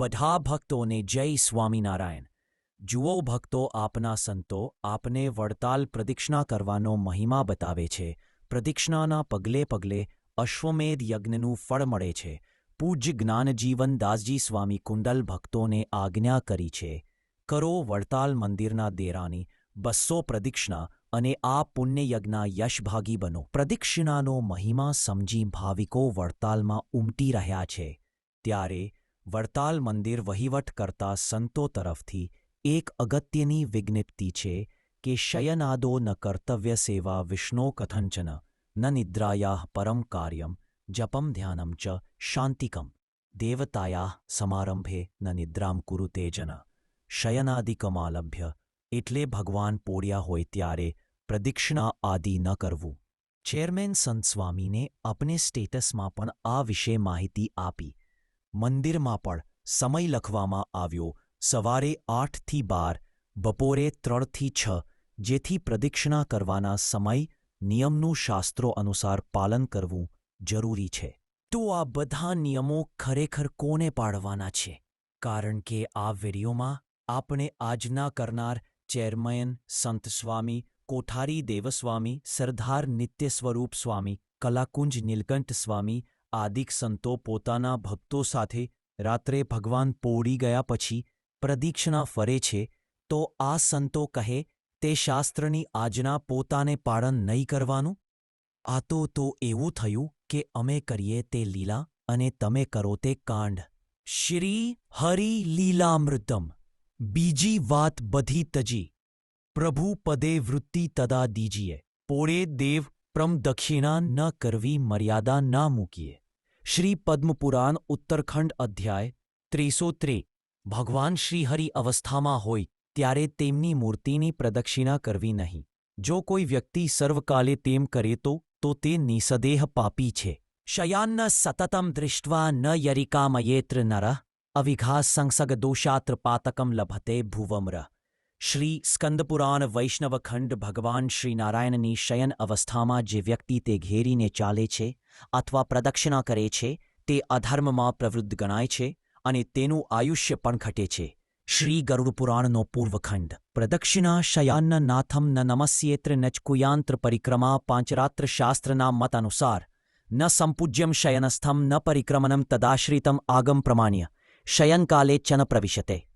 બધા ભક્તોને જય સ્વામિનારાયણ. જુઓ ભક્તો, આપના સંતો આપને વડતાલ પ્રદક્ષિણા કરવાનો મહિમા બતાવે છે. પ્રદક્ષિણાના પગલે પગલે અશ્વમેધ યજ્ઞનું ફળ મળે છે. પૂજ્ય જ્ઞાનજીવન દાસજી સ્વામી કુંડલ ભક્તોને આજ્ઞા કરી છે, કરો વડતાલ મંદિરના દેરાની 200 પ્રદક્ષિણા અને આ પુણ્યયજ્ઞના યશભાગી બનો. પ્રદક્ષિણાનો મહિમા સમજી ભાવિકો વડતાલમાં ઉમટી રહ્યા છે. ત્યારે વડતાલ મંદિર વહીવટ કરતા સંતો તરફથી એક અગત્યની વિજ્ઞપ્તિ છે કે શયનાદો ન કર્તવ્ય સેવા વિષ્ણો કથંચન ન નિદ્રાયાઃ પરમ કાર્યમ જપમ ધ્યાનમ ચ શાંતિકમ દેવતાયાઃ સમારંભે ન નિદ્રામ કુરુતે જન શયનાદિકમાલભ્ય. એટલે ભગવાન પોળ્યા હોય ત્યારે પ્રદક્ષિણા આદિ ન કરવું. ચેરમેન સંત સ્વામીને अपने સ્ટેટસમાં પણ આ વિશે માહિતી આપી. મંદિરમાં પણ સમય લખવામાં આવ્યો, સવારે 8 થી 12, બપોરે 3 થી 6, જેથી પ્રદક્ષિણા કરવાના સમય નિયમનું શાસ્ત્રો અનુસાર પાલન કરવું જરૂરી છે. તો આ બધા નિયમો ખરેખર કોને પાળવાના છે? કારણ કે આ વિડીયોમાં આપણે આજના કરનાર ચેરમેન સંત સ્વામી, કોઠારી દેવસ્વામી, સરદાર નિત્ય સ્વરૂપ સ્વામી, કલાકુંજ નીલકંઠ સ્વામી આદિક સંતો પોતાના ભક્તો સાથે રાત્રે ભગવાન પોળી ગયા પછી પ્રદક્ષિણા ફરે છે, તો આ સંતો કહે તે શાસ્ત્રની આજ્ઞા પોતાને પાલન નહીં કરવાનું? આ તો એવું થયું કે અમે કરીએ તે લીલા અને તમે કરો તે કાંડ. શ્રી હરિ લીલામૃતમ. બીજી વાત બધી તજી પ્રભુ પદે વૃત્તિ તદા દીજીએ. પોળે દેવ પ્રમ દક્ષિણા ન કરવી, મર્યાદા ના મૂકીએ. શ્રી પદ્મપુરાણ ઉત્તરખંડ અધ્યાય 313. ભગવાન શ્રીહરિ અવસ્થામાં હોય ત્યારે તેમની મૂર્તિની પ્રદક્ષિણા કરવી નહીં. જો કોઈ વ્યક્તિ સર્વકાલે તેમ કરે તો તે નિસદેહ પાપી છે. શયાન્ન સતતમ દૃષ્ટ્વા ન યરિકામયેત્ર નરઃ અવિઘા સંસગ દોષાત્ર પાતકમ લભતે ભુવમ્ર. શ્રી સ્કંદપુરાણ વૈષ્ણવખંડ. ભગવાન શ્રી નારાયણની શયન અવસ્થામાં જે વ્યક્તિ તે ઘેરીને ચાલે છે અથવા પ્રદક્ષિણા કરે છે તે અધર્મમાં પ્રવૃત્ત ગણાય છે અને તેનું આયુષ્ય પણ ઘટે છે. શ્રી ગરુડ પુરાણનો પૂર્વખંડ. પ્રદક્ષિણા શયાન્ન નાથમ ન નમસ્યેત્ર ન ચ કુયાંત્ર પરિક્રમા. પાંચરાત્ર શાસ્ત્રના મત અનુસાર ન સંપૂજ્યમ શયનસ્થમ ન પરિક્રમણમ તદાશ્રિતમ આગમ પ્રમાણ્ય શયનકાલે ચ ન પ્રવિશતે.